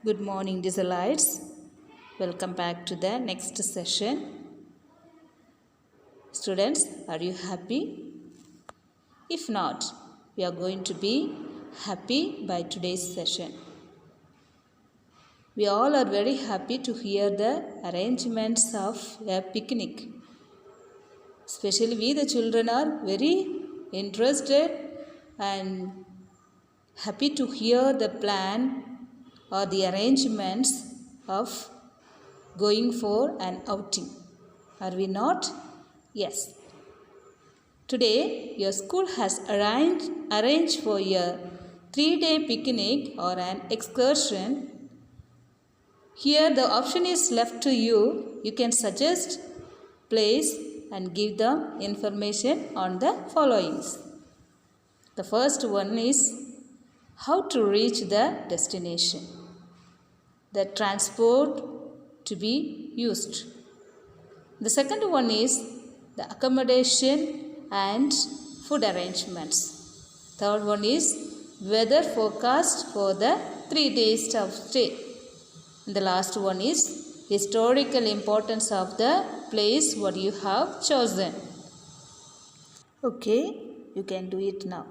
Good morning, Israelites. Welcome back to the next session. Students, are you happy? If not, we are going to be happy by today's session. We all are very happy to hear the arrangements of a picnic. Especially we the children are very interested and happy to hear the plan or the arrangements of going for an outing. Are we not? Yes. Today, your school has arranged for a 3-day picnic or an excursion. Here, the option is left to you. You can suggest place and give them information on the followings. The first one is how to reach the destination. The transport to be used. The second one is the accommodation and food arrangements. Third one is weather forecast for the 3 days of stay. And the last one is historical importance of the place what you have chosen. Okay, you can do it now.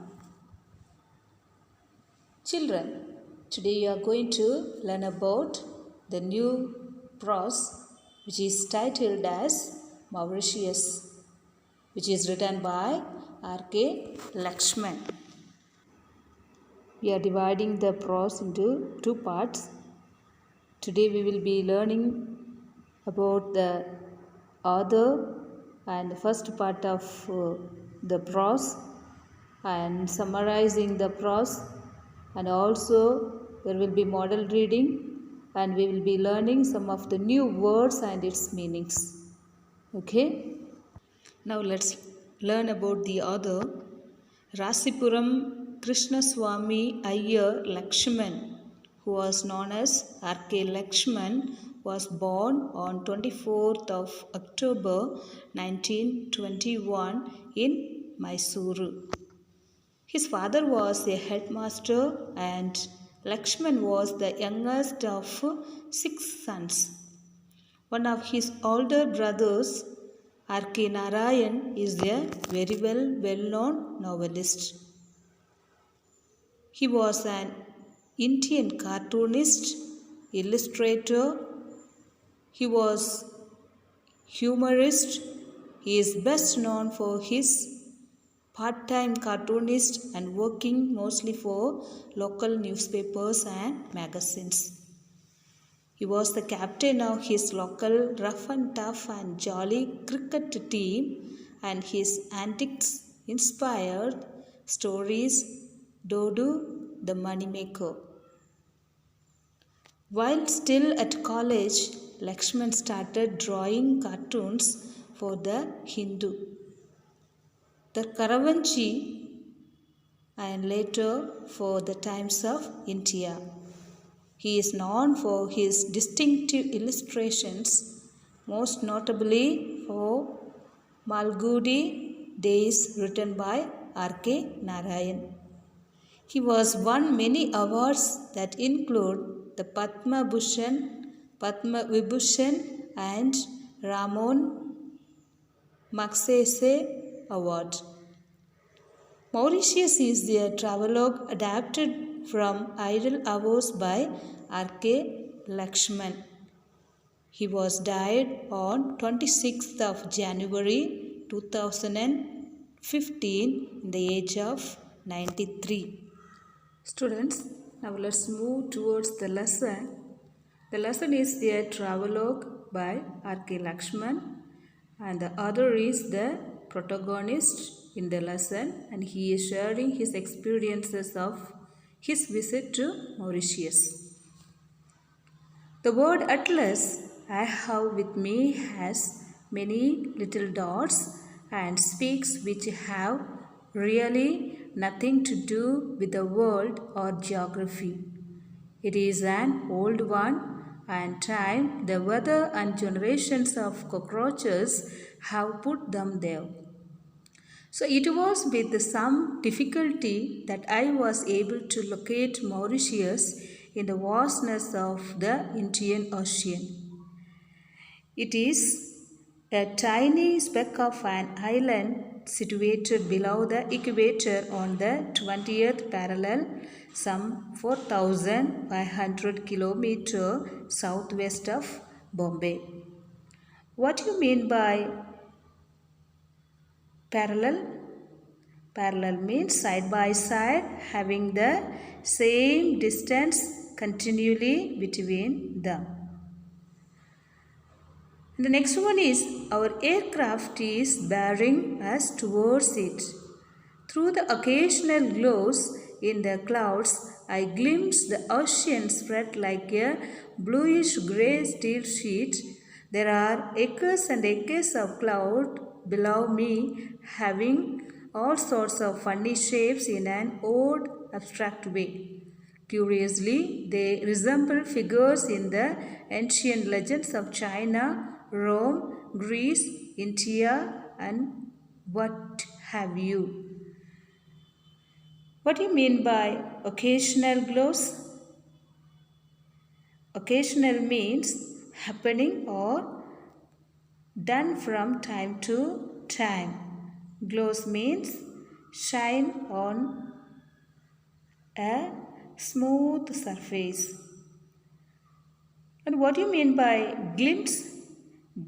Children, today you are going to learn about the new prose which is titled as Mauritius, which is written by R.K. Lakshman. We are dividing the prose into two parts. Today we will be learning about the author and the first part of the prose and summarizing the prose, and also there will be model reading and we will be learning some of the new words and its meanings. Okay? Now let's learn about the author. Rasipuram Krishnaswamy Iyer Lakshman, who was known as R.K. Lakshman, was born on 24th of October 1921 in Mysuru. His father was a headmaster and Lakshman was the youngest of 6 sons. One of his older brothers, R.K. Narayan, is a very well-known novelist. He was an Indian cartoonist, illustrator. He was humorist. He is best known for his part-time cartoonist and working mostly for local newspapers and magazines. He was the captain of his local rough and tough and jolly cricket team, and his antics inspired stories Dodu the Moneymaker. While still at college, Lakshman started drawing cartoons for the Hindu, the Karavanchi, and later for the Times of India. He is known for his distinctive illustrations, most notably for Malgudi Days written by R.K. Narayan. He was won many awards that include the Padma Bhushan, Padma Vibhushan and Ramon Magsaysay Award. Mauritius is a travelogue adapted from Idle Hours by R.K. Lakshman. He was died on 26th of January 2015 in the age of 93. Students, now let's move towards the lesson. The lesson is a travelogue by R.K. Lakshman, and the author is the protagonist in the lesson, and he is sharing his experiences of his visit to Mauritius. The word atlas I have with me has many little dots and speaks which have really nothing to do with the world or geography. It is an old one, and time, the weather and generations of cockroaches have put them there. So it was with some difficulty that I was able to locate Mauritius in the vastness of the Indian Ocean. It is a tiny speck of an island situated below the equator on the 20th parallel, some 4,500 kilometers southwest of Bombay. What do you mean by parallel? Parallel means side by side, having the same distance continually between them. And the next one is our aircraft is bearing us towards it. Through the occasional glows in the clouds, I glimpse the ocean spread like a bluish grey steel sheet. There are acres and acres of cloud below me, having all sorts of funny shapes in an odd, abstract way. Curiously, they resemble figures in the ancient legends of China, Rome, Greece, India, and what have you. What do you mean by occasional glows? Occasional means happening or done from time to time. Glows means shine on a smooth surface. And what do you mean by glimpse?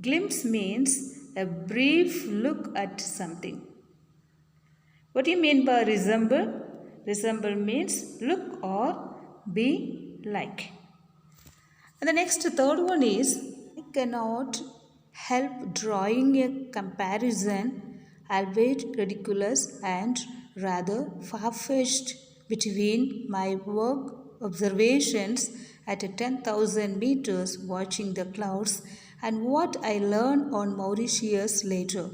Glimpse means a brief look at something. What do you mean by resemble? Resemble means look or be like. And the next third one is I cannot help drawing a comparison, albeit ridiculous and rather far-fetched, between my work observations at 10,000 meters watching the clouds and what I learned on Mauritius later.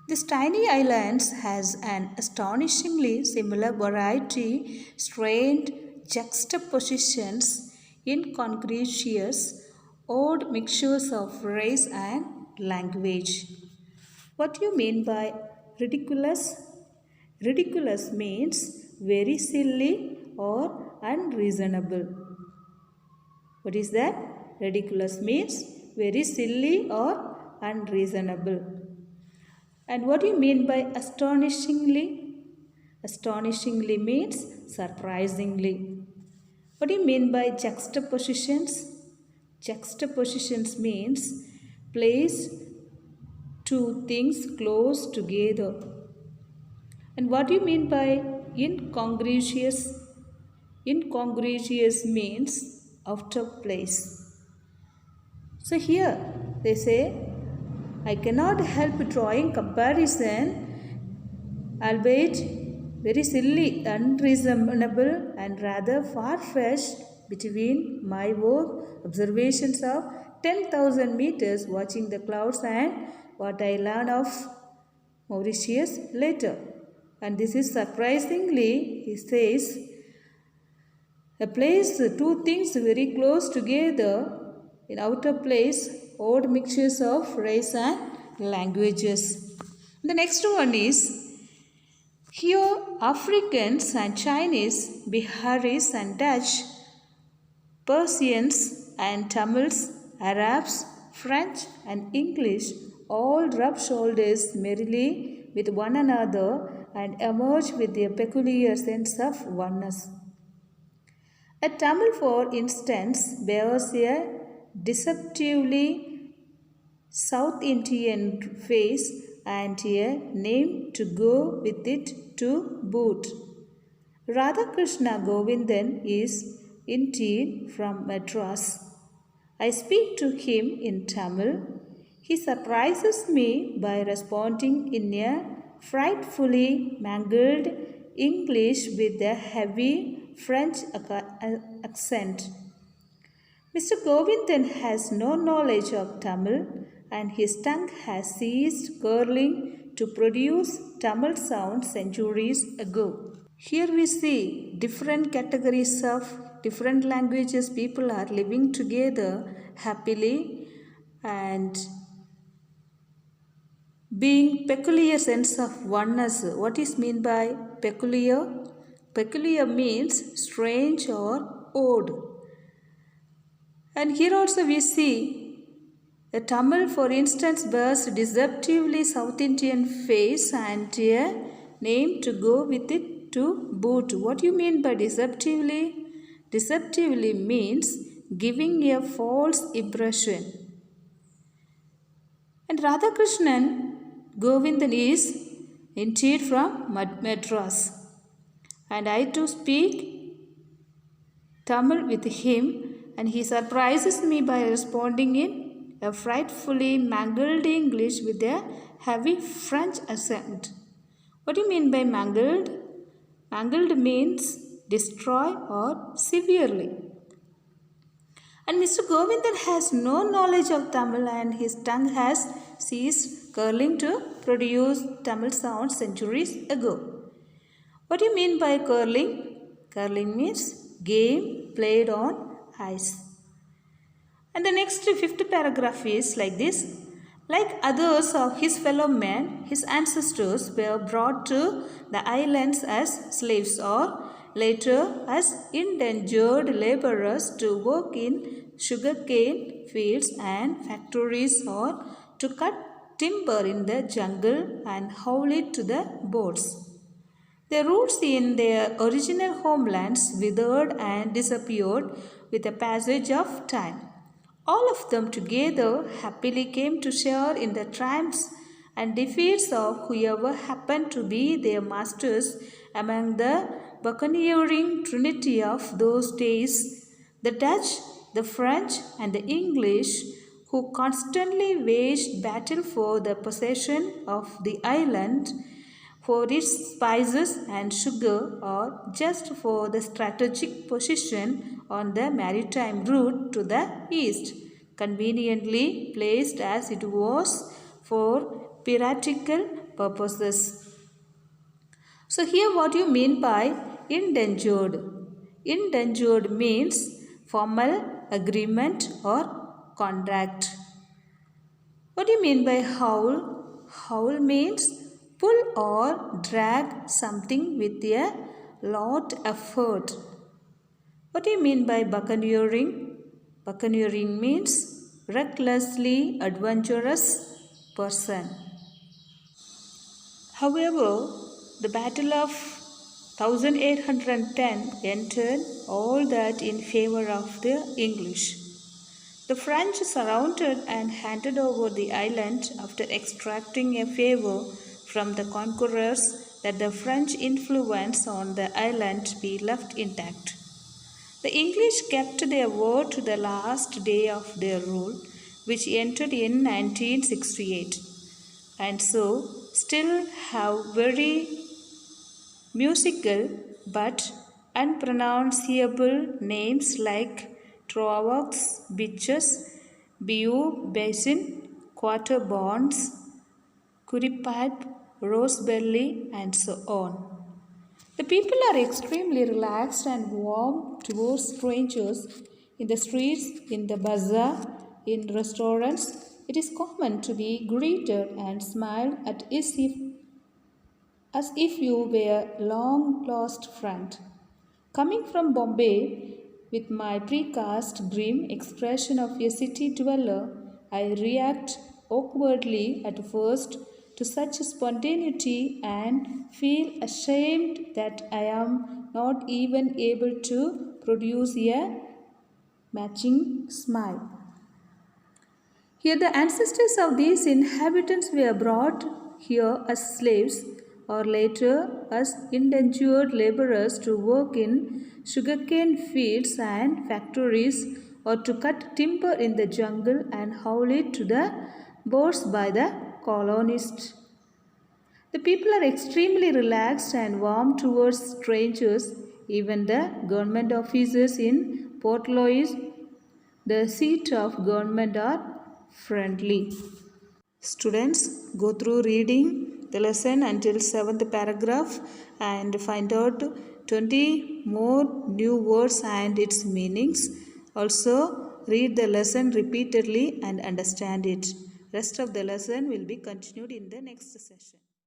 This tiny island has an astonishingly similar variety, strained juxtapositions, incongruous, odd mixtures of race and language. What do you mean by ridiculous? Ridiculous means very silly or unreasonable. What is that? Ridiculous means very silly or unreasonable. And what do you mean by astonishingly? Astonishingly means surprisingly. What do you mean by juxtapositions? Juxtapositions means place two things close together. And what do you mean by incongruous? Incongruous means out of place. So here they say, I cannot help drawing comparison, albeit very silly, unreasonable and rather far-fetched, between my work observations of 10,000 meters watching the clouds and what I learned of Mauritius later. And this is surprisingly, he says, a place, two things very close together in outer place, odd mixtures of race and languages. The next one is, here Africans and Chinese, Biharis and Dutch, Persians and Tamils, Arabs, French and English all rub shoulders merrily with one another and emerge with their peculiar sense of oneness. A Tamil, for instance, bears a deceptively South Indian face and a name to go with it to boot. Radhakrishna Govindan is indeed from Madras. I speak to him in Tamil. He surprises me by responding in a frightfully mangled English with a heavy French accent. Mr. Govindan has no knowledge of Tamil and his tongue has ceased curling to produce Tamil sounds centuries ago. Here we see different categories of different languages. People are living together happily and being peculiar sense of oneness. What is meant by peculiar? Peculiar means strange or odd. And here also we see the Tamil, for instance, bears deceptively South Indian face and a name to go with it to boot. What do you mean by deceptively? Deceptively means giving a false impression. And Radhakrishnan Govindan is indeed from Madras. And I too speak Tamil with him, and he surprises me by responding in a frightfully mangled English with a heavy French accent. What do you mean by mangled? Mangled means destroy or severely. And Mr. Govindan has no knowledge of Tamil, and his tongue has ceased curling to produce Tamil sounds centuries ago. What do you mean by curling? Curling means game played on ice. And the next fifth paragraph is like this. Like others of his fellow men, his ancestors were brought to the islands as slaves or later as indentured laborers to work in sugarcane fields and factories or to cut timber in the jungle and haul it to the boats. Their roots in their original homelands withered and disappeared with the passage of time. All of them together happily came to share in the triumphs and defeats of whoever happened to be their masters among the buccaneering trinity of those days, the Dutch, the French, and the English, who constantly waged battle for the possession of the island, for its spices and sugar, or just for the strategic position on the maritime route to the east, conveniently placed as it was for piratical purposes. So here what do you mean by indentured? Indentured means formal agreement or contract. What do you mean by howl? Howl means pull or drag something with a lot of effort. What do you mean by buccaneering? Buccaneering means recklessly adventurous person. However, the Battle of 1810 entered all that in favor of the English. The French surrounded and handed over the island after extracting a favor from the conquerors that the French influence on the island be left intact. The English kept their word to the last day of their rule, which ended in 1968, and so still have very musical but unpronounceable names like Trois Beaches, Bayou Basin, Quarter Bonds, Kuripipe, Rosebelly, and so on. The people are extremely relaxed and warm towards strangers in the streets, in the bazaar, in restaurants. It is common to be greeted and smiled at as if you were a long lost friend. Coming from Bombay, with my precast grim expression of a city dweller, I react awkwardly at first to such spontaneity and feel ashamed that I am not even able to produce a matching smile. Here, the ancestors of these inhabitants were brought here as slaves or later as indentured laborers to work in sugarcane fields and factories or to cut timber in the jungle and haul it to the boats by the colonists. The people are extremely relaxed and warm towards strangers. Even the government officers in Port Louis, the seat of government, are friendly. Students, go through reading the lesson until 7th paragraph and find out 20 more new words and its meanings. Also, read the lesson repeatedly and understand it. Rest of the lesson will be continued in the next session.